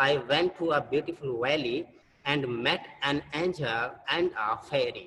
I went to a beautiful valley and met an angel and a fairy۔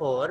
4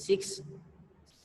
6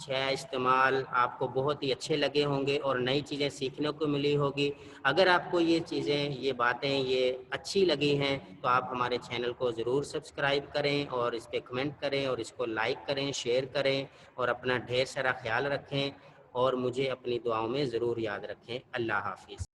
6 इस्तेमाल आपको बहुत ही अच्छे लगे होंगे और नई चीज़ें सीखने को मिली होगी। अगर आपको ये चीज़ें, ये बातें ये अच्छी लगी हैं तो आप हमारे चैनल को ज़रूर सब्सक्राइब करें और इस पे कमेंट करें और इसको लाइक करें, शेयर करें और अपना ढेर सारा ख्याल रखें और मुझे अपनी दुआओं में ज़रूर याद रखें। अल्लाह हाफ़िज़।